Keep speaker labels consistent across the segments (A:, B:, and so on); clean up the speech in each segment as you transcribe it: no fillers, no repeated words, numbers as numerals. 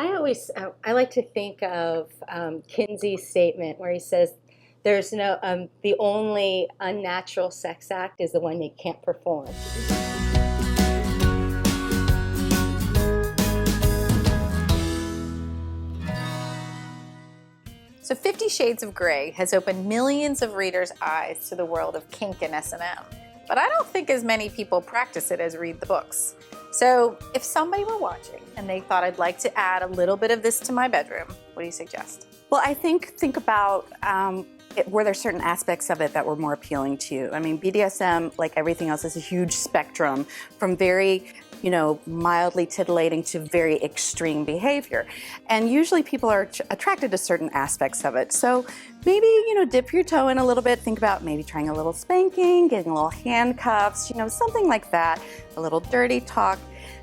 A: I like to think of Kinsey's statement where he says, "There's no the only unnatural sex act is the one you can't perform."
B: So 50 Shades of Grey has opened millions of readers' eyes to the world of kink and S&M, but I don't think as many people practice it as read the books. So if somebody were watching and they thought I'd like to add a little bit of this to my bedroom, what do you suggest?
C: Well, I think about were there certain aspects of it that were more appealing to you? I mean, BDSM, like everything else, is a huge spectrum from very, mildly titillating to very extreme behavior. And usually people are attracted to certain aspects of it. So maybe, dip your toe in a little bit. Think about maybe trying a little spanking, getting a little handcuffs, something like that, a little dirty talk.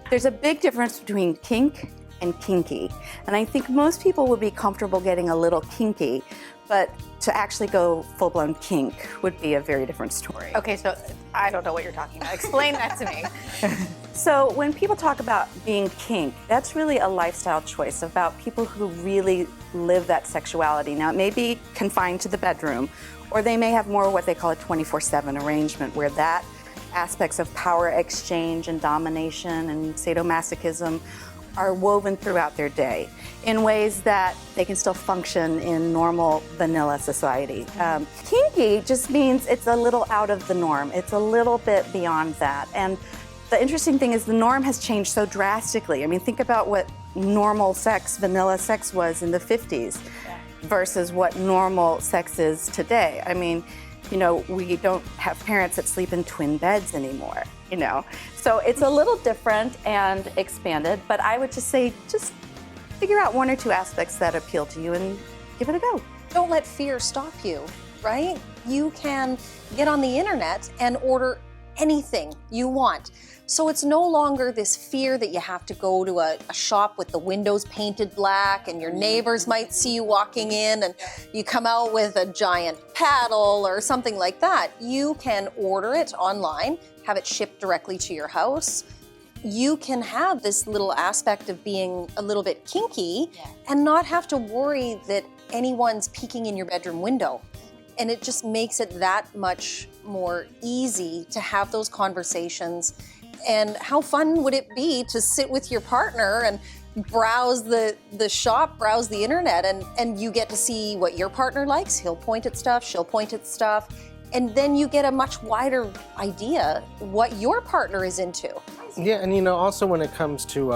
C: There's a big difference between kink and kinky. And I think most people would be comfortable getting a little kinky, but to actually go full-blown kink would be a very different story.
B: Okay, so I don't know what you're talking about. Explain that to me.
C: So when people talk about being kink, that's really a lifestyle choice about people who really live that sexuality. Now, it may be confined to the bedroom, or they may have more what they call a 24/7 arrangement, where that aspects of power exchange and domination and sadomasochism are woven throughout their day in ways that they can still function in normal vanilla society. Kinky just means it's a little out of the norm. It's a little bit beyond that. And the interesting thing is the norm has changed so drastically. I mean, think about what normal sex, vanilla sex was in the 50s versus what normal sex is today. I mean, we don't have parents that sleep in twin beds anymore, So it's a little different and expanded, but I would just say, just figure out one or two aspects that appeal to you and give it a go.
D: Don't let fear stop you, right? You can get on the internet and order anything you want. So it's no longer this fear that you have to go to a shop with the windows painted black and your neighbors might see you walking in and you come out with a giant paddle or something like that. You can order it online, have it shipped directly to your house. You can have this little aspect of being a little bit kinky and not have to worry that anyone's peeking in your bedroom window. And it just makes it that much more easy to have those conversations. And how fun would it be to sit with your partner and browse the shop, browse the internet, and you get to see what your partner likes. He'll point at stuff, she'll point at stuff. And then you get a much wider idea what your partner is into.
E: Yeah, and also when it comes to,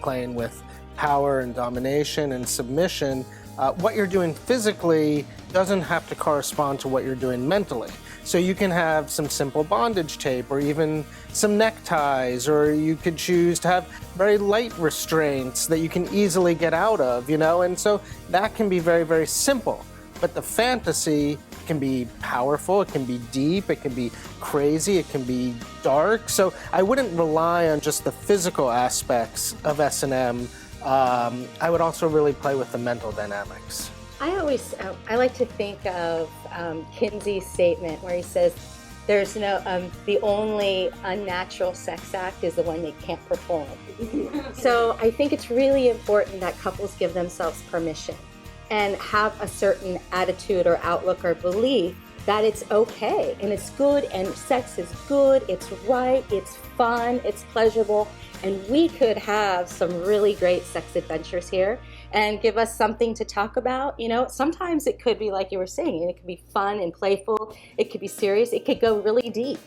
E: playing with power and domination and submission, what you're doing physically doesn't have to correspond to what you're doing mentally. So you can have some simple bondage tape or even some neckties, or you could choose to have very light restraints that you can easily get out of, and so that can be very, very simple. But the fantasy can be powerful, it can be deep, it can be crazy, it can be dark. So I wouldn't rely on just the physical aspects of S&M. I would also really play with the mental dynamics.
A: I like to think of Kinsey's statement where he says, "There's no the only unnatural sex act is the one you can't perform." So I think it's really important that couples give themselves permission and have a certain attitude or outlook or belief that it's okay and it's good and sex is good, it's right, it's fun, it's pleasurable, and we could have some really great sex adventures here and give us something to talk about. Sometimes it could be like you were saying, it could be fun and playful, it could be serious, it could go really deep.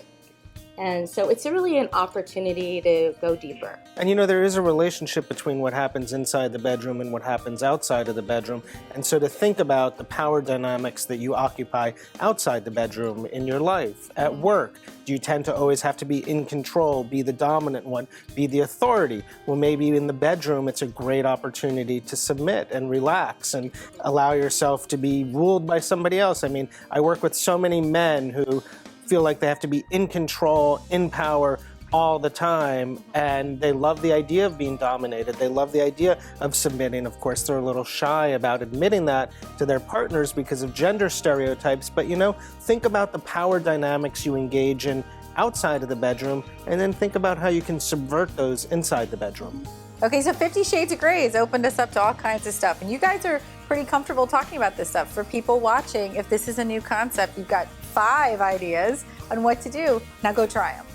A: And so it's really an opportunity to go deeper.
E: And there is a relationship between what happens inside the bedroom and what happens outside of the bedroom. And so to think about the power dynamics that you occupy outside the bedroom in your life, at work, do you tend to always have to be in control, be the dominant one, be the authority? Well, maybe in the bedroom, it's a great opportunity to submit and relax and allow yourself to be ruled by somebody else. I mean, I work with so many men who feel like they have to be in control, in power all the time, and they love the idea of being dominated. They love the idea of submitting. Of course, they're a little shy about admitting that to their partners because of gender stereotypes, but think about the power dynamics you engage in outside of the bedroom, and then think about how you can subvert those inside the bedroom.
B: Okay, so 50 Shades of Grey has opened us up to all kinds of stuff. And you guys are pretty comfortable talking about this stuff. For people watching, if this is a new concept, you've got 5 ideas on what to do. Now go try them.